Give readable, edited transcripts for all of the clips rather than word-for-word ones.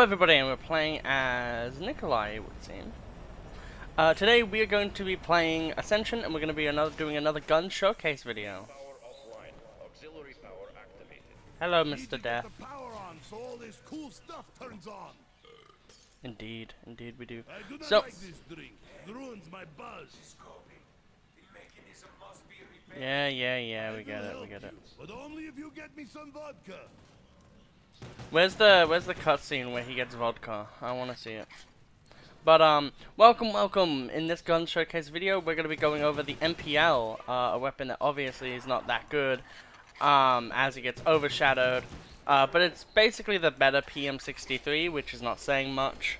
everybody, and we're playing as Nikolai, it would seem. Today we are going to be playing Ascension, and we're going to be doing another gun showcase video. Power offline. Auxiliary power activated. Hello, Need to Mr. get Death. the power on so all this cool stuff turns on. Indeed, indeed we do. I do not So, like this drink. It ruins my buzz. yeah, we get it. But only if you get me some vodka. Where's the cutscene where he gets vodka? I want to see it. But welcome. In this gun showcase video, we're going to be going over the MPL, a weapon that obviously is not that good, as it gets overshadowed. But it's basically the better PM63, which is not saying much.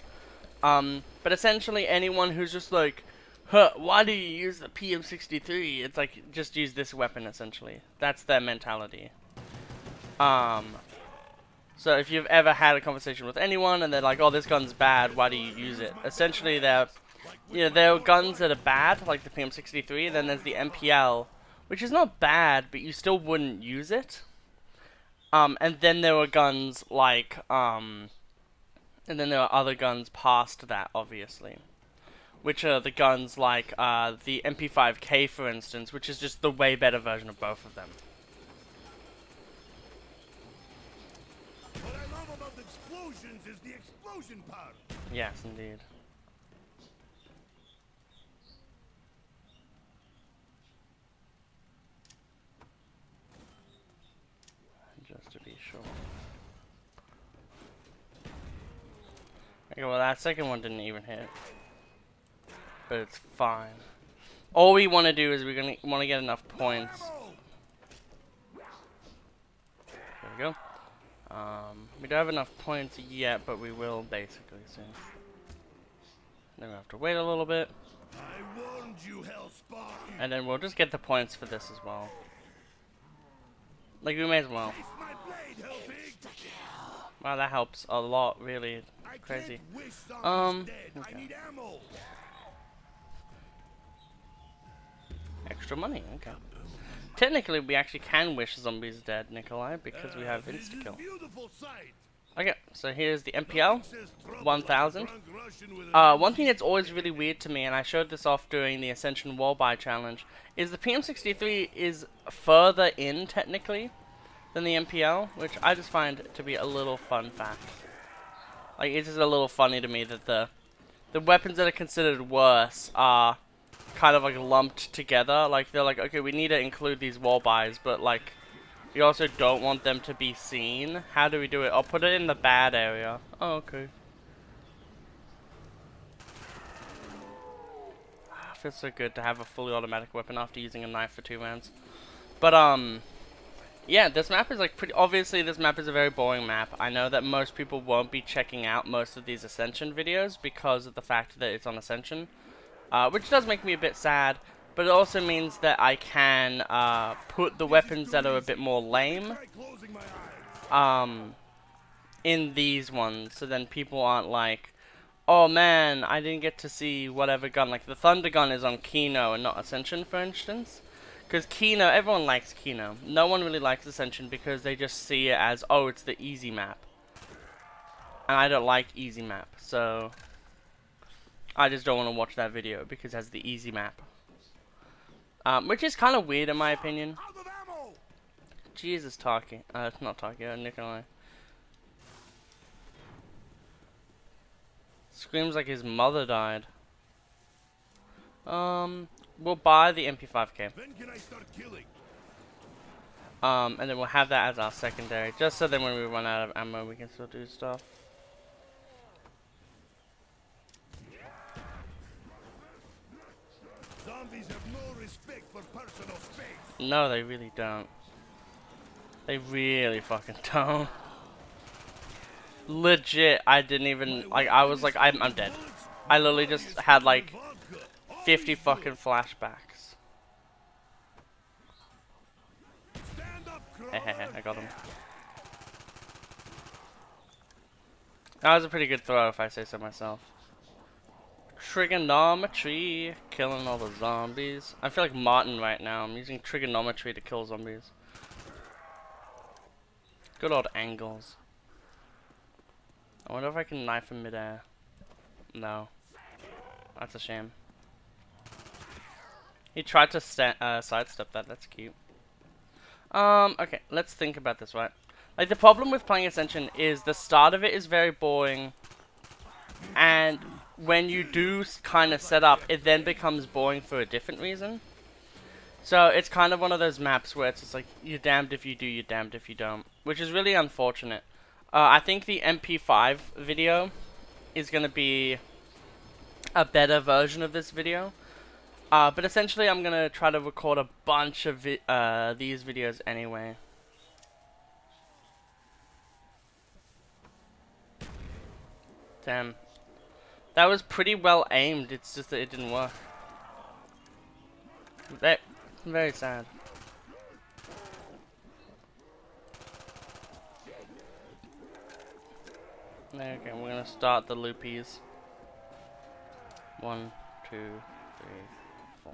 But essentially anyone who's just like, huh, why do you use the PM63? It's like, just use this weapon, essentially. That's their mentality. So if you've ever had a conversation with anyone and they're like, oh, this gun's bad, why do you use it? Essentially, there are guns that are bad, like the PM63, and then there's the MPL, which is not bad, but you still wouldn't use it. And then there were guns like, and then there are other guns past that, obviously. Which are the guns like, the MP5K, for instance, which is just the way better version of both of them. What I love about the explosions is the explosion part. Yes, indeed. Just to be sure. Okay, well that second one didn't even hit. But it's fine. All we want to do is we're want to get enough points. There we go. We don't have enough points yet, but we will basically soon. Then we have to wait a little bit. I warned you, Hellspawn. And then we'll just get the points for this as well. Like, we may as well. Taste my blade, Hellpig. Wow, that helps a lot, really. I Crazy. can't wish zombies dead. Okay. I need ammo. Extra money, okay. Technically, we actually can wish zombies dead, Nikolai, because we have This is insta-kill. beautiful sight. Okay, so here's the MPL. Says trouble 1000. like a drunk Russian with a One thing that's always really weird to me, and I showed this off during the Ascension Wall Buy Challenge, is the PM63 is further in, technically, than the MPL, which I just find to be a little fun fact. Like, it's just a little funny to me that the weapons that are considered worse are kind of like lumped together. Like, they're like, okay, we need to include these wall buys, but like, we also don't want them to be seen. How do we do it? I'll put it in the bad area. Oh, okay. Feels so good to have a fully automatic weapon after using a knife for 2 rounds. But, yeah, this map is like pretty, obviously this map is a very boring map. I know that most people won't be checking out most of these Ascension videos because of the fact that it's on Ascension. Which does make me a bit sad, but it also means that I can, put the weapons that are a bit more lame, Try closing my eyes. in these ones, so then people aren't like, oh man, I didn't get to see whatever gun. Like the Thunder gun is on Kino and not Ascension, for instance. Because Kino, everyone likes Kino. No one really likes Ascension because they just see it as, oh, it's the easy map. And I don't like easy map, so I just don't want to watch that video because it has the easy map. Which is kind of weird in my opinion. Out of ammo. Jesus, Taki. Not Taki, Nikolai. Screams like his mother died. We'll buy the MP5K. When can I start killing? And then we'll have that as our secondary, just so then when we run out of ammo, we can still do stuff. Zombies have no respect for personal space. No, they really don't. They really fucking don't. Legit, I didn't even, like, I was like, I'm dead. I literally just had like 50 fucking flashbacks. I got him. That was a pretty good throw, if I say so myself. Trigonometry, killing all the zombies. I feel like Martin right now. I'm using trigonometry to kill zombies. Good old angles. I wonder if I can knife him midair. No. That's a shame. He tried to sidestep that. That's cute. Okay, let's think about this, right? Like, the problem with playing Ascension is the start of it is very boring, and when you do kind of set up, it then becomes boring for a different reason. So it's kind of one of those maps where it's just like, you're damned if you do, you're damned if you don't, which is really unfortunate. I think the MP5 video is going to be a better version of this video. But essentially I'm going to try to record a bunch of these videos anyway. Damn. That was pretty well aimed, it's just that it didn't work. Very sad. Okay, we're gonna start the loopies. 1, 2, 3, 4.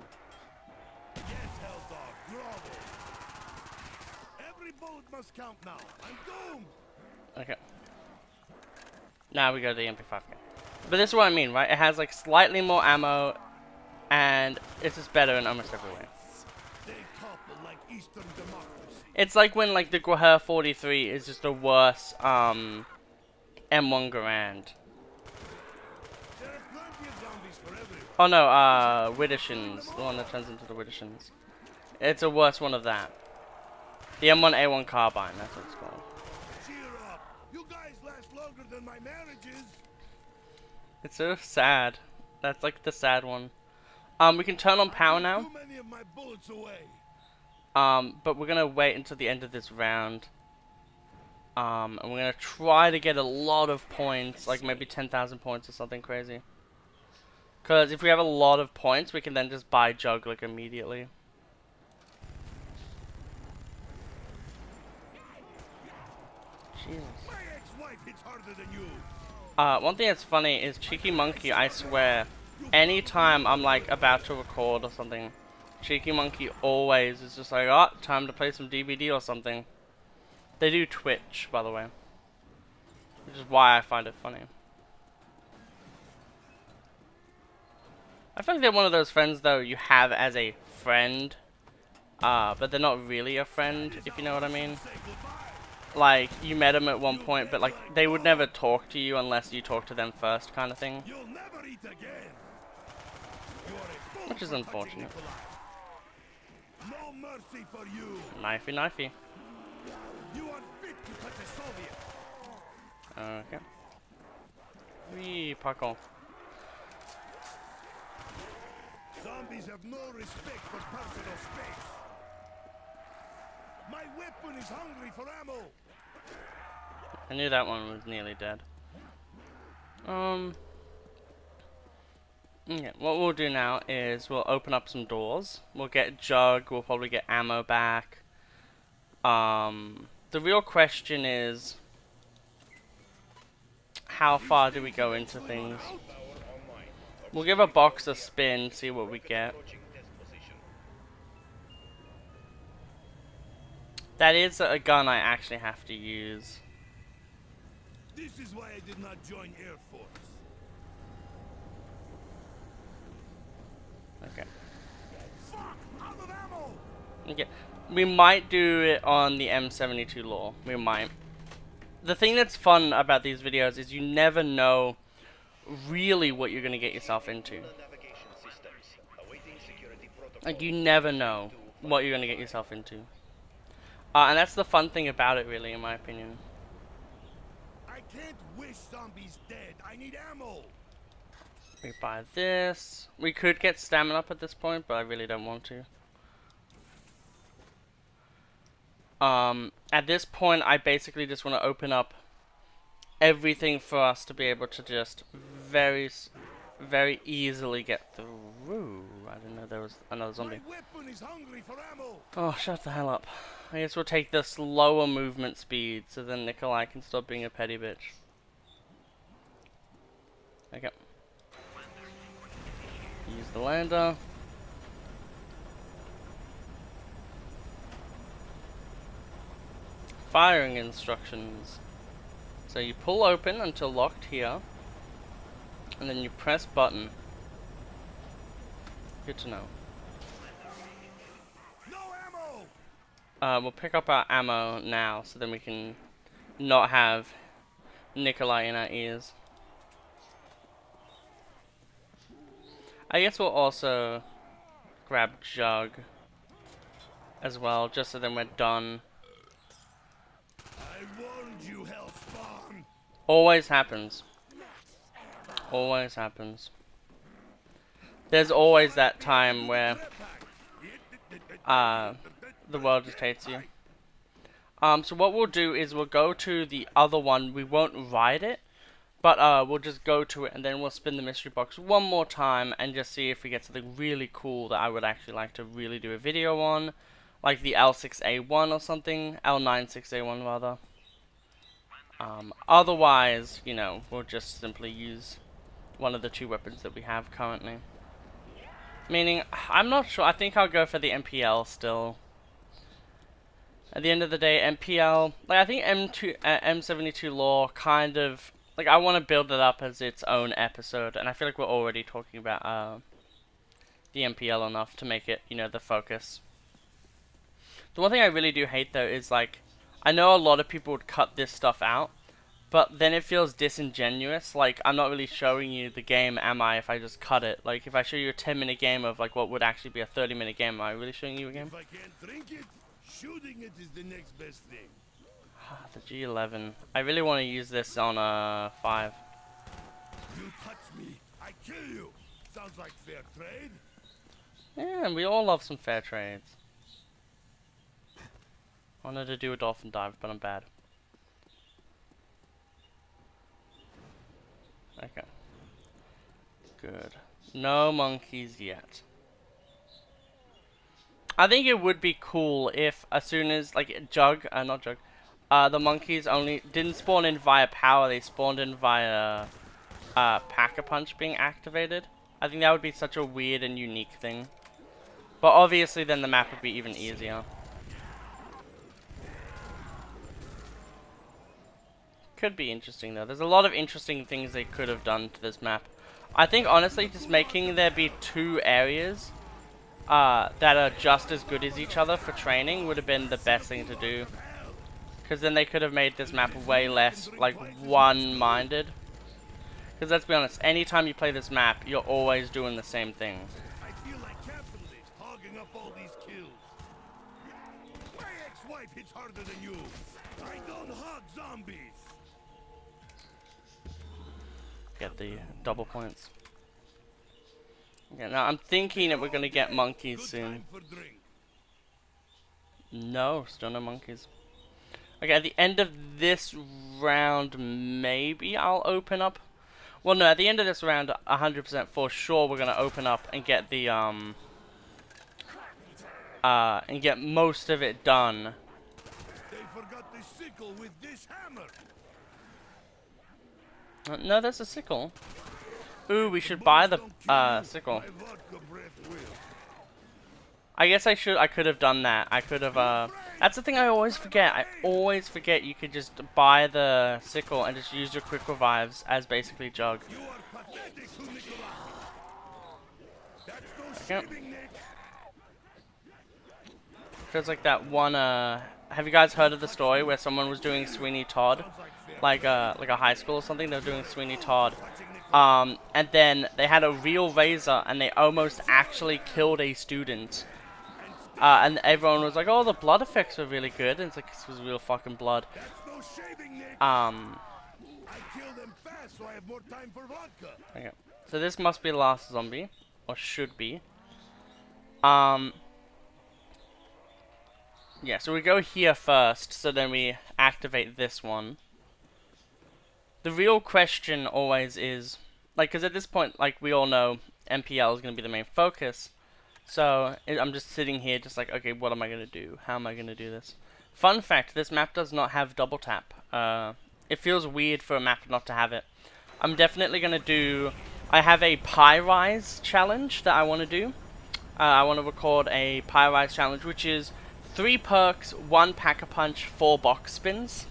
Yes, Helldog, grovel. Every bullet must count now. I'm doomed. Okay. Now we go to the MP5. But this is what I mean, right? It has like slightly more ammo, and it's just better in almost every way. They topple like Eastern democracy. It's like when like the Guher 43 is just a worse M1 Garand. There are plenty of zombies for everyone. Oh no, Widdershins, the one that turns into the Widdershins. It's a worse one of that. The M1A1 Carbine, that's what it's called. Cheer up. You guys last longer than my marriages. It's so sad. That's like the sad one. We can turn on power now. Too many of my bullets away. But we're gonna wait until the end of this round. And we're gonna try to get a lot of points, like maybe 10,000 points or something crazy. Cause if we have a lot of points, we can then just buy Jug like immediately. Jesus. My ex-wife hits harder than you. One thing that's funny is Cheeky Monkey, I swear, anytime I'm like about to record or something, Cheeky Monkey always is just like, oh, time to play some DVD or something. They do Twitch, by the way, which is why I find it funny. I feel like they're one of those friends, though, you have as a friend, but they're not really a friend, if you know what I mean. Like, you met them at one point, but like, they would never talk to you unless you talk to them first, kind of thing. You'll never eat again. Which is unfortunate. No mercy for you. Knifey, knifey. You unfit to touch a Soviet. Okay. Wee, parkour. Zombies have no respect for personal space. My weapon is hungry for ammo. I knew that one was nearly dead. Yeah, what we'll do now is we'll open up some doors. We'll get Jug, we'll probably get ammo back. The real question is, how far do we go into things? We'll give a box a spin, see what we get. That is a gun I actually have to use. This is why I did not join Air Force. Okay. Fuck! Out of ammo! Okay. We might do it on the M72 lore. We might. The thing that's fun about these videos is you never know really what you're going to get yourself into. Like, you never know what you're going to get yourself into. And that's the fun thing about it, really, in my opinion. I can't wish zombies dead. I need ammo. We buy this. We could get stamina up at this point, but I really don't want to. At this point, I basically just want to open up everything for us to be able to just very easily get through. I didn't know there was another zombie. My weapon is hungry for ammo. Oh, shut the hell up. I guess we'll take the slower movement speed so then Nikolai can stop being a petty bitch. Okay. Use the lander. Firing instructions. So you pull open until locked here, and then you press button. Good to know. No ammo. We'll pick up our ammo now, so then we can not have Nikolai in our ears. I guess we'll also grab Jug as well, just so then we're done. I warned you, Hellspawn. Always happens. Always happens. There's always that time where the world just hates you. So what we'll do is we'll go to the other one. We won't ride it, but we'll just go to it and then we'll spin the mystery box one more time and just see if we get something really cool that I would actually like to really do a video on, like the L6A1 or something, L96A1 rather. Otherwise, you know, we'll just simply use one of the two weapons that we have currently. Meaning, I'm not sure. I think I'll go for the MPL still. At the end of the day, MPL, like I think M72 lore kind of, like I want to build it up as its own episode, and I feel like we're already talking about the MPL enough to make it, you know, the focus. The one thing I really do hate though is like, I know a lot of people would cut this stuff out, but then it feels disingenuous. Like, I'm not really showing you the game, am I, if I just cut it? Like, if I show you a 10-minute game of, like, what would actually be a 30-minute game, am I really showing you a game? If I can't drink it, shooting it is the next best thing. The G11. I really want to use this on, 5. You touch me, I kill you. Sounds like fair trade. Yeah, we all love some fair trades. I wanted to do a dolphin dive, but I'm bad. Okay. Good. No monkeys yet. I think it would be cool if as soon as, like, not Jug, the monkeys only didn't spawn in via power, they spawned in via, Pack-a-Punch being activated. I think that would be such a weird and unique thing. But obviously then the map would be even easier. Could be interesting though. There's a lot of interesting things they could have done to this map. I think honestly just making there be 2 areas that are just as good as each other for training would have been the best thing to do. Because then they could have made this map way less like one-minded. Because let's be honest, anytime you play this map, you're always doing the same thing. I feel like capitalists hogging up all these kills. My ex-wife hits harder than you. I don't hug zombies. Get the double points. Okay, now I'm thinking that we're gonna get monkeys soon. No, still no monkeys. Okay, at the end of this round, maybe I'll open up. Well, no, at the end of this round, 100% for sure, we're gonna open up and get the and get most of it done. They forgot the sickle with this hammer. No, that's a sickle. Ooh, we should buy the sickle. I guess I could have done that. I could have, that's the thing I always forget. I always forget you could just buy the sickle and just use your quick revives as basically Jug. You are pathetic, Nikolai. That's no Okay. shaving, Nick. Feels like that one, have you guys heard of the story where someone was doing Sweeney Todd? Like a high school or something, they were doing Sweeney Todd. And then they had a real razor and they almost actually killed a student. And everyone was like, oh, the blood effects were really good. And it's like, this was real fucking blood. That's no shaving, Nick. I kill them fast so I have more time for vodka. Okay. So this must be the last zombie. Or should be. Yeah, so we go here first, so then we activate this one. The real question always is, like, because at this point, like, we all know MPL is going to be the main focus. So, I'm just sitting here just like, okay, what am I going to do? How am I going to do this? Fun fact, this map does not have double tap. It feels weird for a map not to have it. I'm definitely going to do, I have a Pie Rise challenge that I want to do. I want to record a Pie Rise challenge, which is 3 perks, 1 Pack-a-Punch, 4 box spins.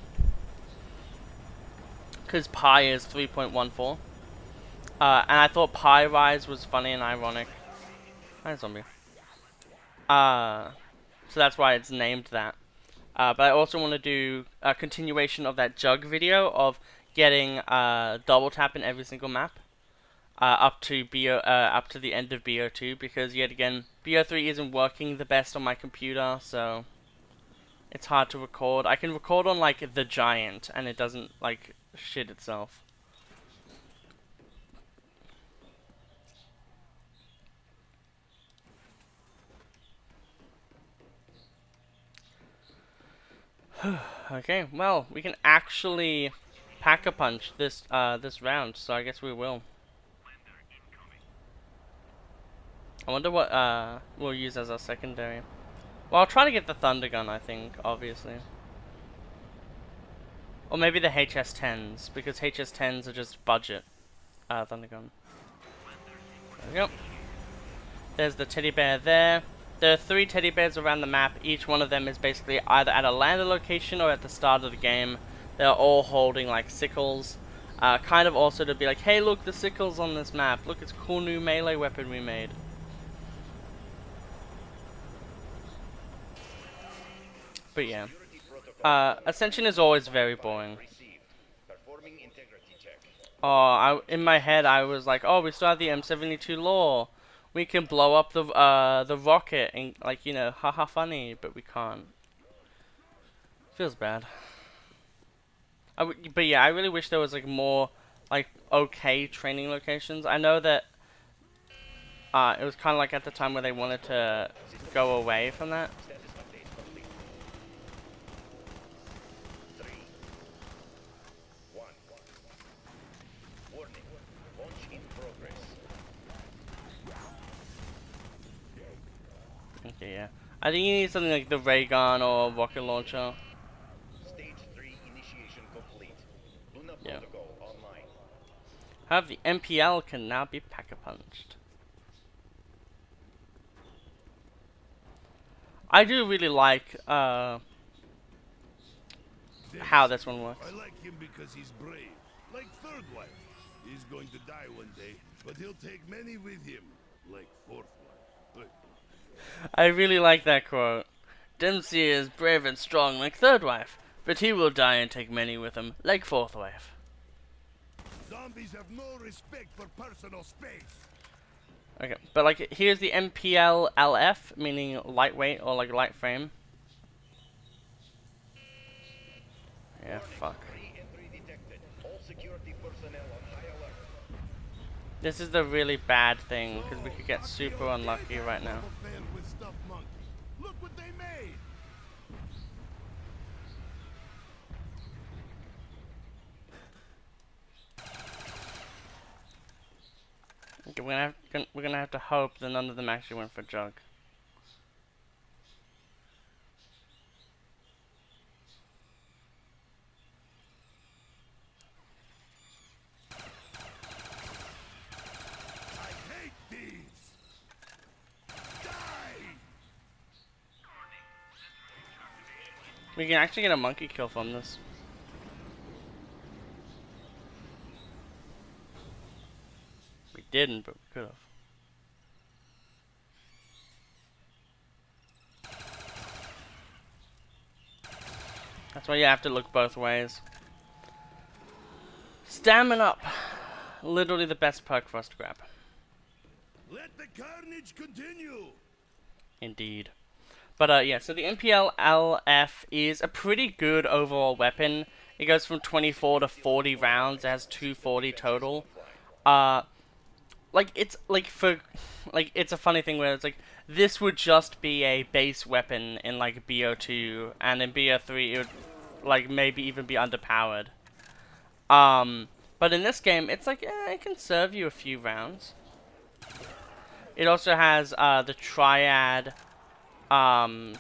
because pi is 3.14. And I thought pi rise was funny and ironic. Hi, zombie. So that's why it's named that. But I also want to do a continuation of that jug video of getting double tap in every single map. Up to the end of BO2, because yet again BO3 isn't working the best on my computer, so it's hard to record. I can record on like the Giant and it doesn't like shit itself. Okay, well, we can actually pack a punch this this round, so I guess we will. I wonder what we'll use as our secondary. Well, I'll try to get the Thunder Gun, I think, obviously. Or maybe the HS-10s, because HS-10s are just budget Thunder Gun. There we go. There's the teddy bear there. There are 3 teddy bears around the map. Each one of them is basically either at a lander location or at the start of the game. They're all holding like sickles. Kind of also to be like, hey look, the sickles on this map. Look, it's a cool new melee weapon we made. But yeah. Ascension is always very boring. Oh, in my head I was like, oh, we still have the M72 lore. We can blow up the rocket and, like, you know, haha funny, but we can't. Feels bad. But yeah, I really wish there was like more like okay training locations. I know that it was kind of like at the time where they wanted to go away from that. Okay, yeah. I think you need something like the ray gun or rocket launcher. Stage 3 initiation complete. Luna Yeah. protocol online. However, the MPL can now be pack-a-punched. I do really like how this one works. I like him because he's brave, like Third Wife. He's going to die one day, but he'll take many with him, like Fourth Wife. I really like that quote. Dempsey is brave and strong like Third Wife, but he will die and take many with him, like Fourth Wife. Zombies have no respect for personal space. Okay, but like, here's the MPL LF, meaning lightweight or like light frame. Yeah, fuck. Re-entry detected. All security personnel on high alert. This is the really bad thing, because we could get super unlucky right now. Look what they made. Okay, we're gonna have to hope that none of them actually went for Jug. I hate these. Die. We can actually get a monkey kill from this. We didn't, but we could have. That's why you have to look both ways. Stamina up. Literally the best perk for us to grab. Let the carnage continue. Indeed. But yeah, so the MPL LF is a pretty good overall weapon. It goes from 24 to 40 rounds. It has 240 total. Like, it's like it's a funny thing where it's like, this would just be a base weapon in like BO2, and in BO3 it would like maybe even be underpowered. But in this game it's like, it can serve you a few rounds. It also has the triad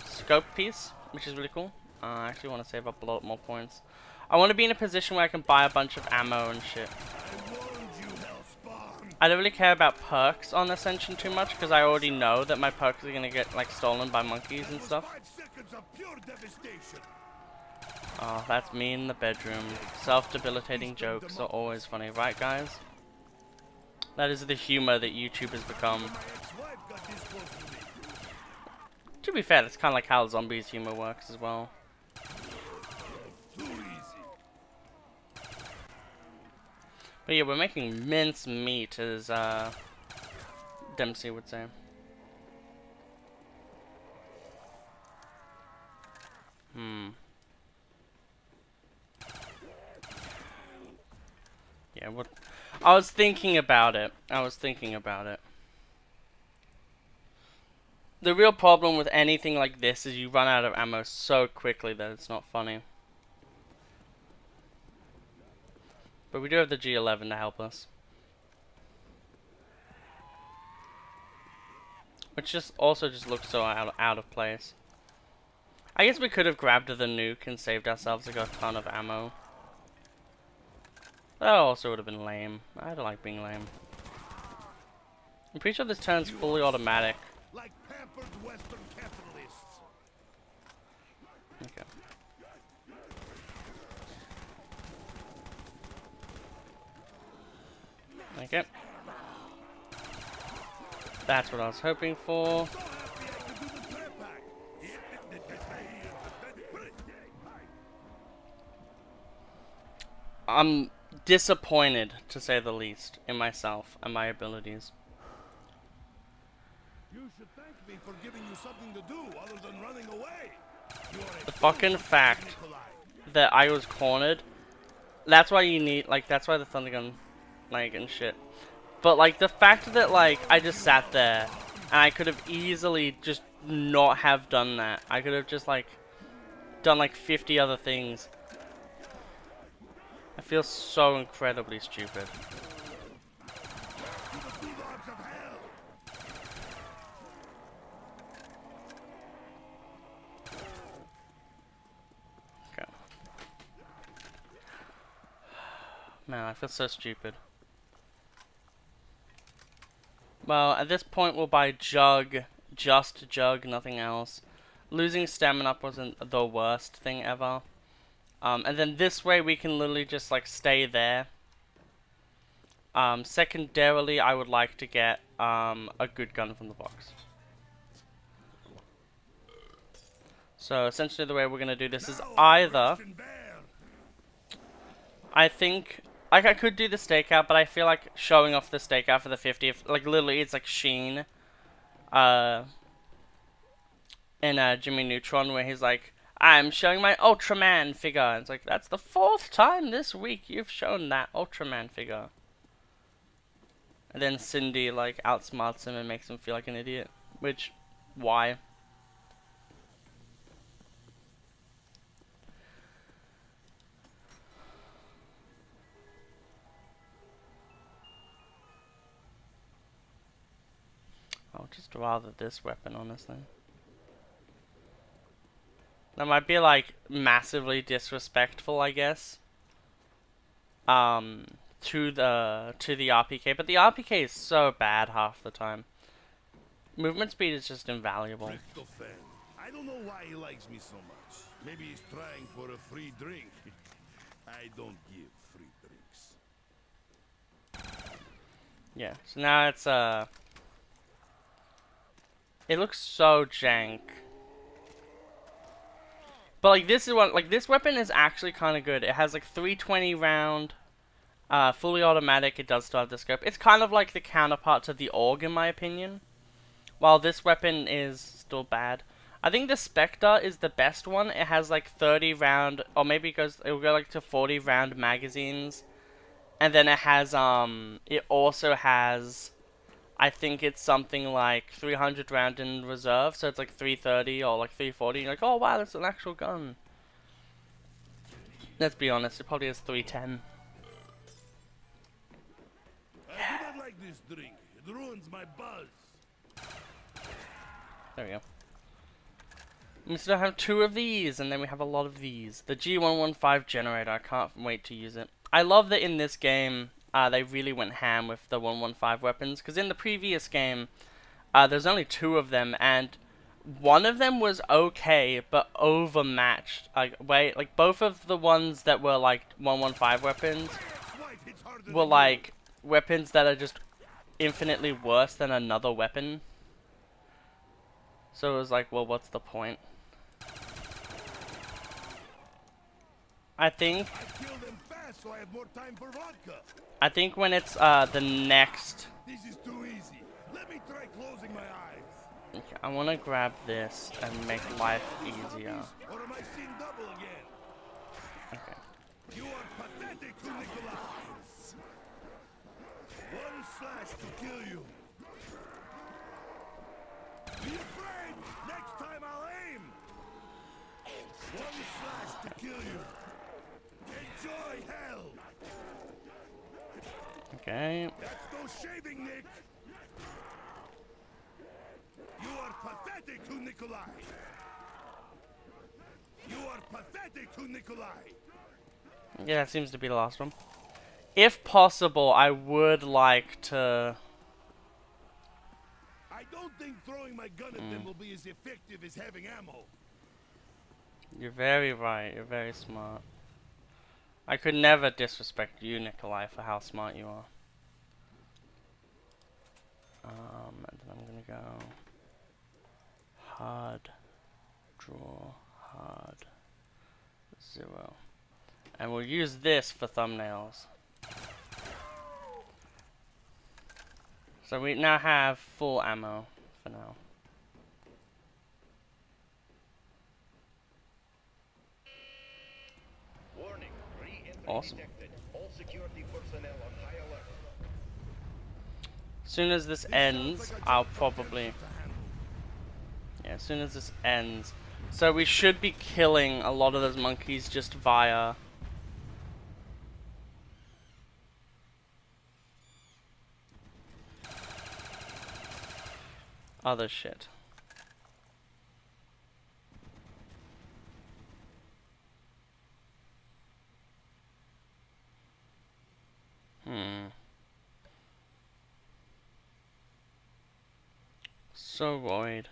scope piece, which is really cool. I actually want to save up a lot more points. I want to be in a position where I can buy a bunch of ammo and shit. I don't really care about perks on Ascension too much, because I already know that my perks are gonna get like stolen by monkeys and stuff. 5 seconds of pure devastation. Oh, that's me in the bedroom. Self-debilitating jokes are always funny, right guys? That is the humor that YouTube has become. My ex-wife got this close to me. To be fair, that's kind of like how zombies humor works as well. Too easy. But yeah, we're making mince meat, as Dempsey would say. Yeah, what? I was thinking about it. The real problem with anything like this is you run out of ammo so quickly that it's not funny. But we do have the G11 to help us. Which just also just looks so out of place. I guess we could have grabbed the nuke and saved ourselves like a ton of ammo. That also would have been lame. I don't like being lame. I'm pretty sure this turns fully automatic. Like pampered Western capitalists. Okay. Okay. That's what I was hoping for. So happy I could do the trap pack. I'm disappointed, to say the least, in myself and my abilities. You should thank me for giving you something to do other than running away. You are a The fucking fact Nikolai. that I was cornered, that's why you need, like, that's why the thunder gun, like, and shit. But, like, the fact that, like, I just sat there, and I could have easily just not have done that. I could have just, like, done, like, 50 other things. I feel so incredibly stupid. Dogs of hell. Okay. Man, I feel so stupid. Well, at this point we'll buy Jug, just Jug, nothing else. Losing stamina up wasn't the worst thing ever. And then this way we can literally just like stay there. Secondarily, I would like to get a good gun from the box. So essentially the way we're gonna do this is either, I think, like I could do the stakeout, but I feel like showing off the stakeout for the 50th, like literally it's like Sheen, in Jimmy Neutron, where he's like, I'm showing my Ultraman figure. And it's like, that's the 4th time this week you've shown that Ultraman figure. And then Cindy like outsmarts him and makes him feel like an idiot. Which, why? I would just rather this weapon, honestly. That might be like massively disrespectful, I guess. To the RPK, but the RPK is so bad half the time. Movement speed is just invaluable. Tryptophan. I don't know why he likes me so much. Maybe he's trying for a free drink. I don't give free drinks. Yeah, so now it's it looks so jank. But like this is what, like this weapon is actually kind of good. It has like 320 round, fully automatic. It does still have the scope. It's kind of like the counterpart to the AUG in my opinion. While this weapon is still bad. I think the Spectre is the best one. It has like 30 round, or maybe it will go like to 40 round magazines. And then it has, it also has, I think it's something like 300 round in reserve, so it's like 330 or like 340. You're like, oh wow, that's an actual gun. Let's be honest, it probably has 310. I do not like this drink. It ruins my buzz. There we go. We still have 2 of these, and then we have a lot of these. The G115 generator, I can't wait to use it. I love that in this game, they really went ham with the 115 weapons, because in the previous game, there's only 2 of them, and one of them was okay, but overmatched. Like both of the ones that were like 115 weapons Ex-wife hits harder were than like weapons that are just infinitely worse than another weapon. So it was like, well, what's the point? I think I kill them fast so I have more time for vodka. when it's the next. This is too easy. Let me try closing my eyes. Okay, I want to grab this and make life easier. Or am I seeing double again? Okay. You are pathetic to Nikolai. One slash to kill you. Be afraid. Next time I'll aim. One slash to kill you. Enjoy hell. Okay. That's no shaving, Nick. You are pathetic to Nikolai. You are pathetic to Nikolai. Yeah, that seems to be the last one. If possible, I would like to. I don't think throwing my gun at them will be as effective as having ammo. You're very right. You're very smart. I could never disrespect you, Nikolai, for how smart you are. And then I'm gonna go hard, draw, hard, 0. And we'll use this for thumbnails. So we now have full ammo for now. Warning. Re-entry Awesome. detected. All security personnel on high alert. As soon as this ends, I'll probably... Yeah, as soon as this ends. So we should be killing a lot of those monkeys just via... other shit. So worried.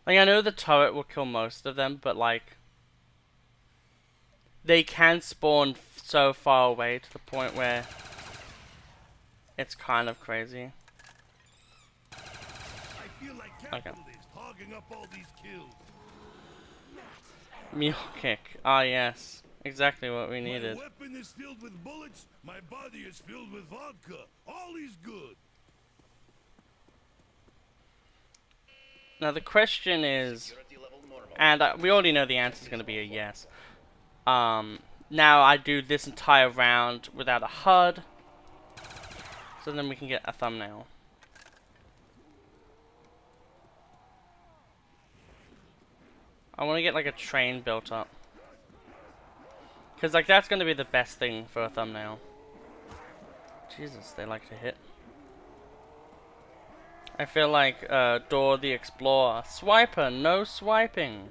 Like, I know the turret will kill most of them, but like... they can spawn so far away to the point where... it's kind of crazy. I feel like capitalist hogging up all these kills. Mule kick. Ah, yes. Exactly what we needed. My weapon is filled with bullets. My body is filled with vodka. All is good. Now the question is, Security level normal. and we already know the answer is going to be a yes. Now I do this entire round without a HUD, so then we can get a thumbnail. I want to get like a train built up, because like that's going to be the best thing for a thumbnail. Jesus, they like to hit. I feel like Dora the Explorer. Swiper, no swiping.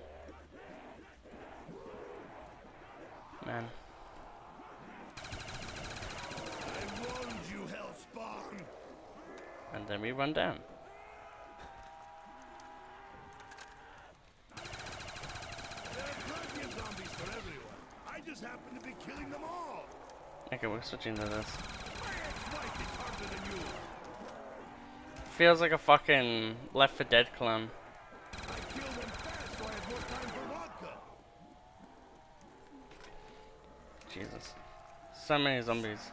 Man. I warned you, hellspawn. And then we run down. There are plenty of zombies for everyone. I just happen to be killing them all. Okay, we're switching to this. My ex-wife is harder than you. Feels like a fucking Left 4 Dead clone. I kill them fast so I have more time for vodka. Jesus. So many zombies.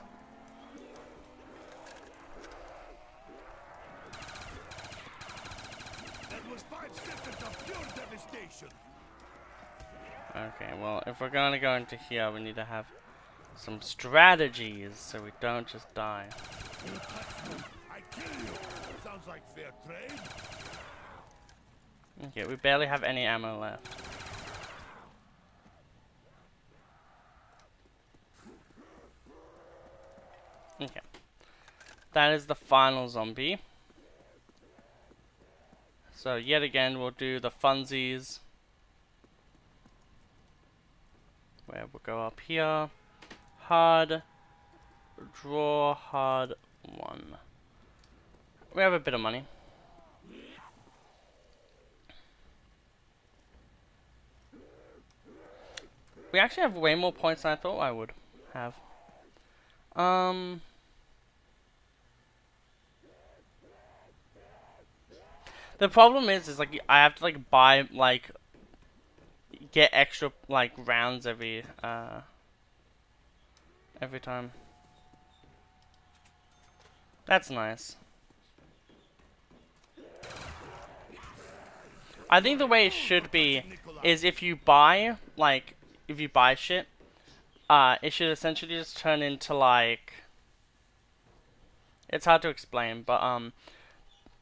That was 5 seconds of pure devastation. Okay, well, if we're gonna go into here, we need to have some strategies so we don't just die. You touch me, I kill you. Sounds like fair trade. Okay, we barely have any ammo left. Okay. That is the final zombie. So yet again, we'll do the funsies. Where we'll go up here. Hard. Draw hard 1. We have a bit of money. We actually have way more points than I thought I would have. The problem is like I have to like buy like get extra like rounds every time. That's nice. I think the way it should be is if you buy shit, it should essentially just turn into like, it's hard to explain, but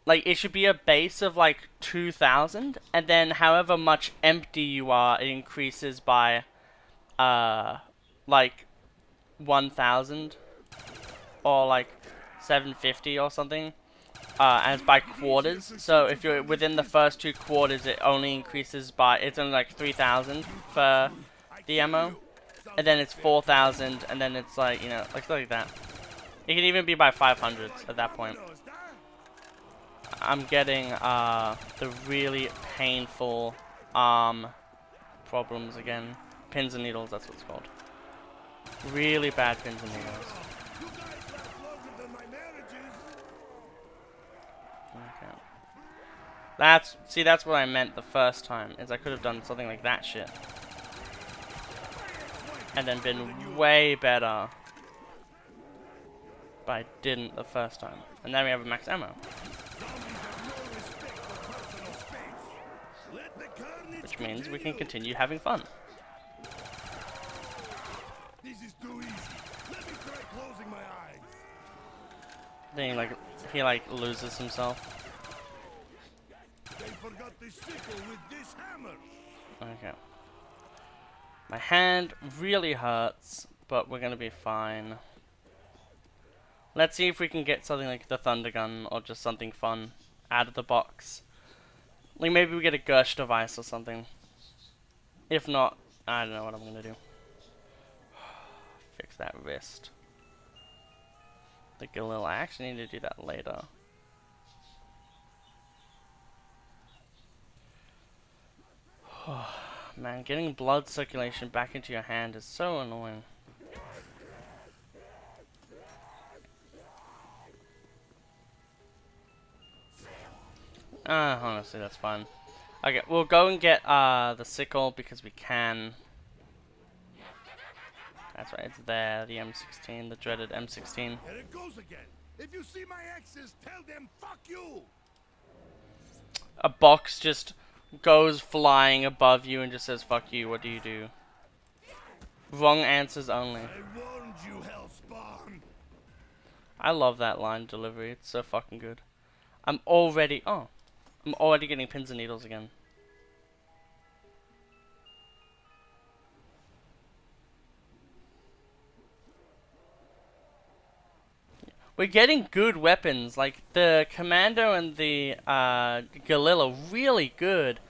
like it should be a base of like 2,000, and then however much empty you are, it increases by like 1,000 or like 750 or something. And it's by quarters. So if you're within the first 2 quarters, it only increases by, it's only like 3,000 for the ammo, and then it's 4,000, and then it's like, you know, like that. It can even be by 500s at that point. I'm getting the really painful arm problems again. Pins and needles, that's what it's called. Really bad pins and needles. Okay. That's what I meant the first time, is I could have done something like that shit. And then been way better. But I didn't the first time. And then we have a max ammo. Which means we can continue having fun. This is too easy. Let me try closing my eyes. Then he loses himself. They forgot the sickle with this hammer. Okay. My hand really hurts, but we're gonna be fine. Let's see if we can get something like the thunder gun or just something fun out of the box. Like maybe we get a Gersh device or something. If not, I don't know what I'm gonna do. Fix that wrist. The Galil, I actually need to do that later. Man, getting blood circulation back into your hand is so annoying. Honestly, that's fine. Okay, we'll go and get the sickle because we can. That's right, it's there, the M16, the dreaded M16. Here it goes again. If you see my exes, tell them fuck you. A box just goes flying above you and just says fuck you, what do you do? Wrong answers only. I warned you, hellspawn. I love that line delivery, it's so fucking good. I'm already getting pins and needles again. We're getting good weapons, like the Commando and the Galil are really good,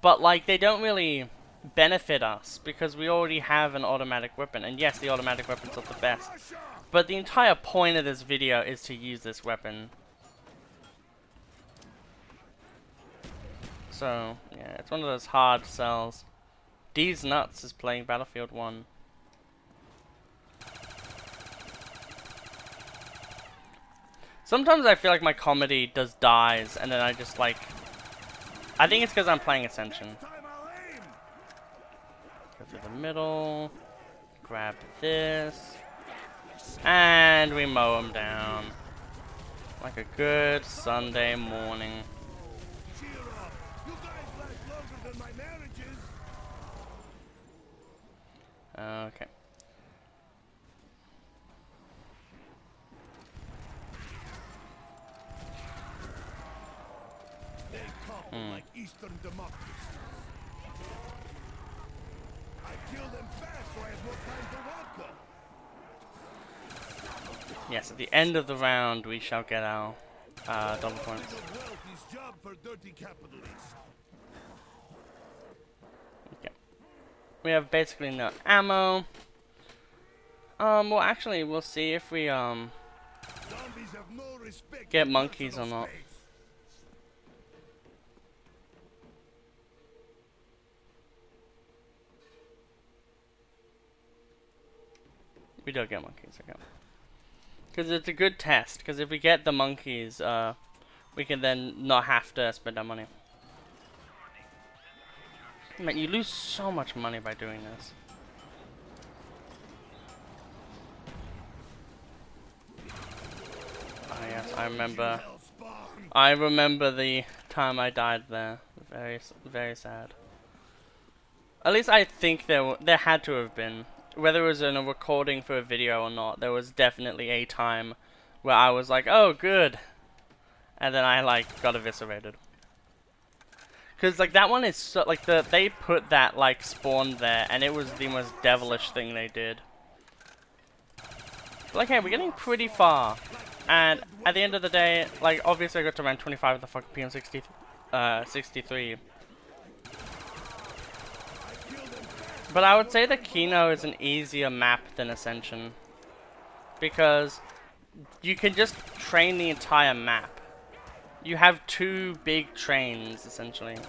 but like they don't really benefit us because we already have an automatic weapon, and yes, the automatic weapons are the best, but the entire point of this video is to use this weapon. So yeah, it's one of those hard sells. D's Nuts is playing Battlefield 1. Sometimes I feel like my comedy does dies, and then I just like... I think it's because I'm playing Ascension. Go through the middle, grab this, and we mow him down. Like a good Sunday morning. Cheer up. You guys last longer than my marriages. Okay. They come like Eastern democracies. I kill them fast so I have no time for vodka. Yes, at the end of the round, we shall get our double points. The wealth is job for dirty capitalists. Okay. We have basically no ammo. Well, actually, we'll see if we, Zombies have no respect get my monkeys or personal not. space. We don't get monkeys, okay. Because it's a good test, because if we get the monkeys, we can then not have to spend our money. Man, you lose so much money by doing this. Oh yes, I remember. Hellspawn. I remember the time I died there. Very sad. At least I think there had to have been. Whether it was in a recording for a video or not, there was definitely a time where I was like, oh, good. And then I, like, got eviscerated. Because, like, that one is so, like, they put that, like, spawn there, and it was the most devilish thing they did. But, like, hey, we're getting pretty far. And at the end of the day, like, obviously I got to rank 25 with the fucking PM63. But I would say that Kino is an easier map than Ascension. Because you can just train the entire map. You have 2 big trains, essentially. Wife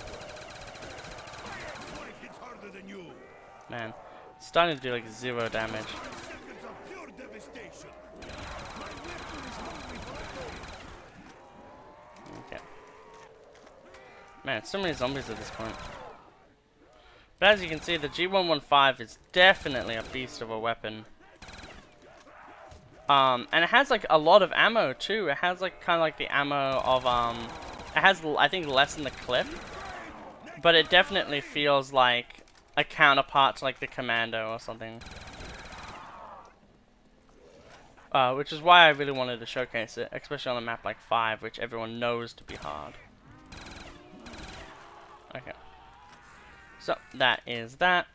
hits harder than you. Man, it's starting to do like 0 damage. Seconds of pure devastation. My weapon is hungry for echo. Okay. Man, it's so many zombies at this point. But as you can see, the G115 is definitely a beast of a weapon. And it has like a lot of ammo too. It has like kind of like the ammo of it has I think less in the clip, but it definitely feels like a counterpart to like the Commando or something. Which is why I really wanted to showcase it, especially on a map like 5, which everyone knows to be hard. Okay. So, that is that.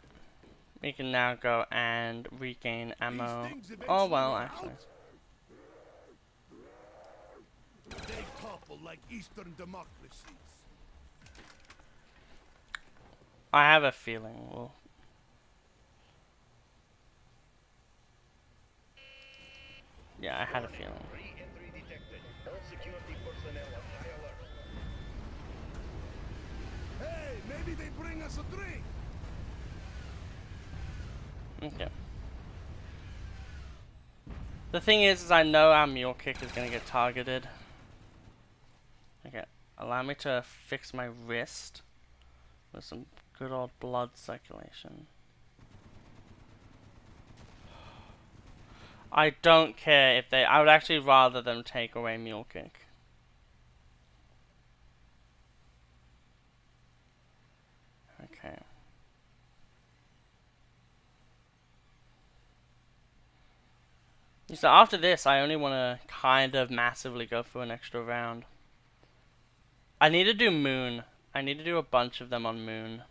We can now go and regain ammo. Oh, well, actually. They topple like Eastern democracies. I have a feeling we'll... Yeah, I had a feeling. Re-entry detected. All security personnel on high alert. Hey, maybe they bring us a drink. Okay. The thing is I know our mule kick is gonna get targeted. Okay, allow me to fix my wrist with some good old blood circulation. I don't care if they... I would actually rather them take away mule kick. Okay. So after this, I only want to kind of massively go for an extra round. I need to do Moon. I need to do a bunch of them on Moon.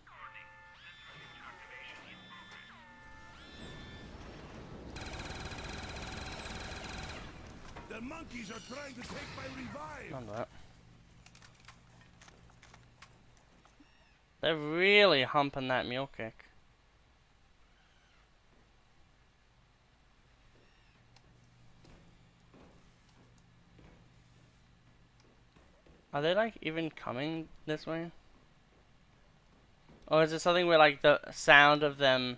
The monkeys are trying to take my revive. None of that. They're really humping that mule kick. Are they like even coming this way? Or is it something where like the sound of them...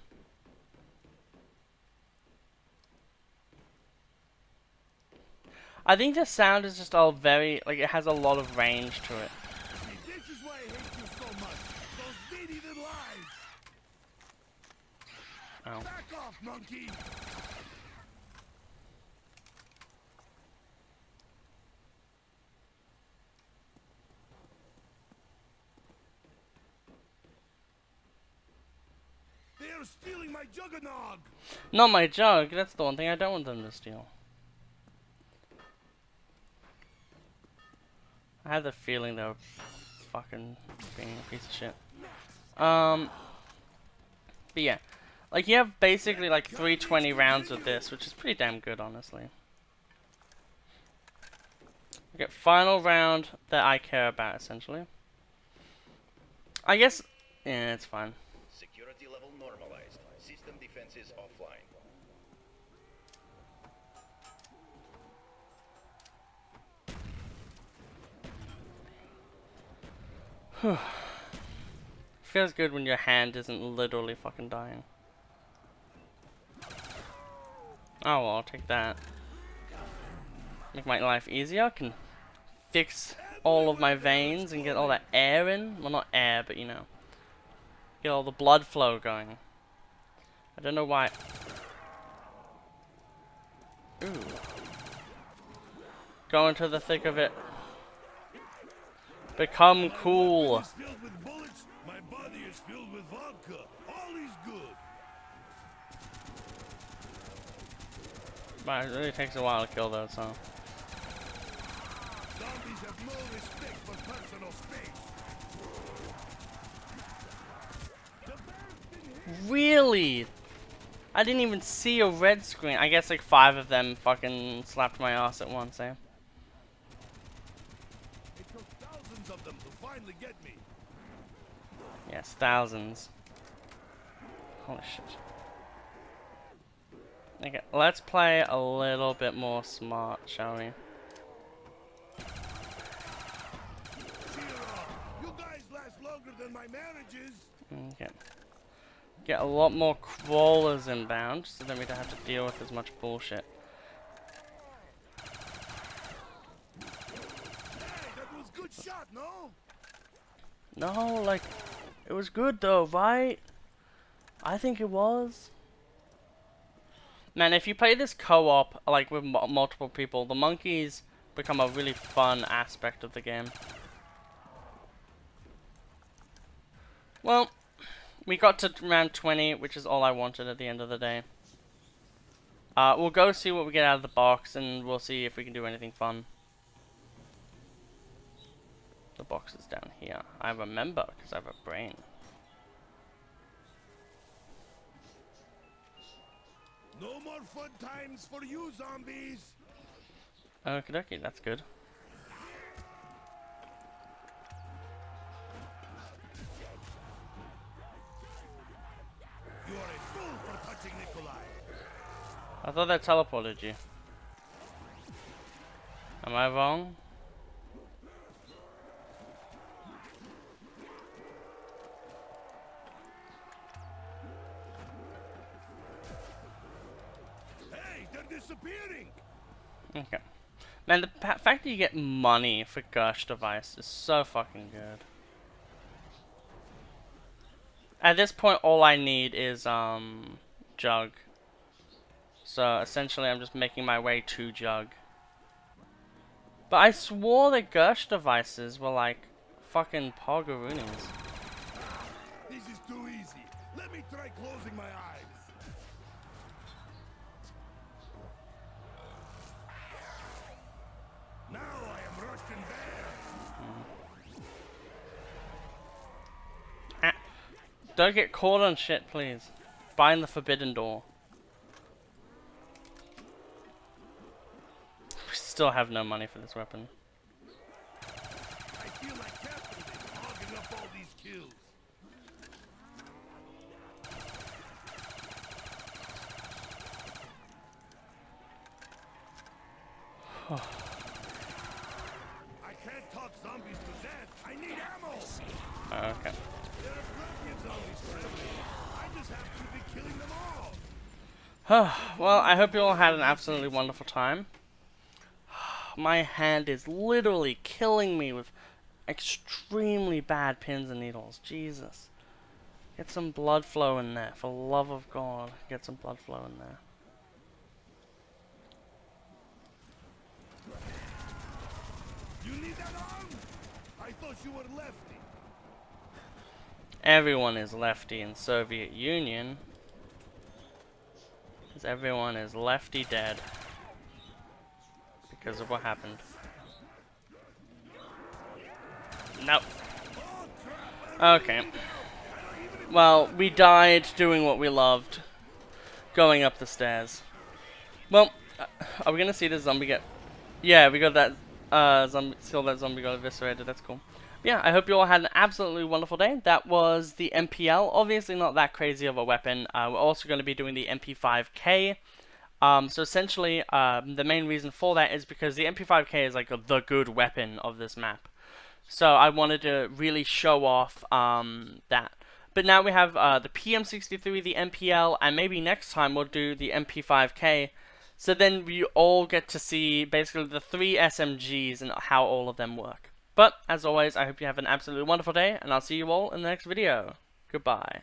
I think the sound is just all very, like it has a lot of range to it. See, this is why I hate you so much. Those needed lives. Oh. Back off, monkey. They are stealing my juggernaut. Not my jug, that's the one thing I don't want them to steal. I had the feeling they were fucking being a piece of shit. But yeah. Like, you have basically like 320 rounds with this, which is pretty damn good, honestly. Okay, final round that I care about, essentially. I guess... yeah, it's fine. Security level normalized. System defenses offline. Feels good when your hand isn't literally fucking dying. Oh well, I'll take that. Make my life easier. I can fix all of my veins and get all that air in. Well, not air, but you know. Get all the blood flow going. I don't know why. Ooh. Go into the thick of it. Become cool. My weapon is filled with bullets, my body is filled with vodka. All is good. But it really takes a while to kill those, so. Zombies have no respect for personal space. Really? I didn't even see a red screen. I guess like 5 of them fucking slapped my ass at once, eh? It took thousands of them to finally get me. Yes, thousands. Holy shit. Okay, let's play a little bit more smart, shall we? Cheer up. You guys last longer than my marriages. Okay. Get a lot more crawlers inbound, so then we don't have to deal with as much bullshit. Hey, that was good shot, no? No, like, it was good though, right? I think it was. Man, if you play this co-op, like with multiple people, the monkeys become a really fun aspect of the game. Well, we got to round 20, which is all I wanted at the end of the day. We'll go see what we get out of the box, and we'll see if we can do anything fun. The box is down here. I remember, because I have a brain. No more fun times for you, zombies. Okie dokie, that's good. You are a fool for touching Nikolai. I thought that teleported you. Am I wrong? Hey, they're disappearing. Okay. Man, the fact that you get money for Gush device is so fucking good. At this point, all I need is, Jug. So, essentially, I'm just making my way to Jug. But I swore the Gush devices were, like, fucking pogaroonies. This is too easy. Let me try closing my eyes. Now I am Russian bear. Don't get caught on shit, please. Bind the forbidden door. We still have no money for this weapon. I feel like capitalism hogging up all these kills. I can't talk zombies to death. I need ammo. Okay. There are plenty of zombies for everyone. I just have to be killing them all. Well, I hope you all had an absolutely wonderful time. My hand is literally killing me with extremely bad pins and needles. Jesus. Get some blood flow in there. For the love of God, get some blood flow in there. You need that arm? I thought you were lefty. Everyone is lefty in Soviet Union. Because everyone is lefty dead. Because of what happened. No. Okay. Well, we died doing what we loved. Going up the stairs. Well, are we gonna see the zombie get... Yeah, we got that zombie, still that zombie got eviscerated, that's cool. Yeah, I hope you all had an absolutely wonderful day. That was the MPL, obviously not that crazy of a weapon. We're also going to be doing the MP5K. So essentially, the main reason for that is because the MP5K is like the good weapon of this map. So I wanted to really show off that. But now we have the PM63, the MPL, and maybe next time we'll do the MP5K. So then we all get to see basically the 3 SMGs and how all of them work. But as always, I hope you have an absolutely wonderful day, and I'll see you all in the next video. Goodbye.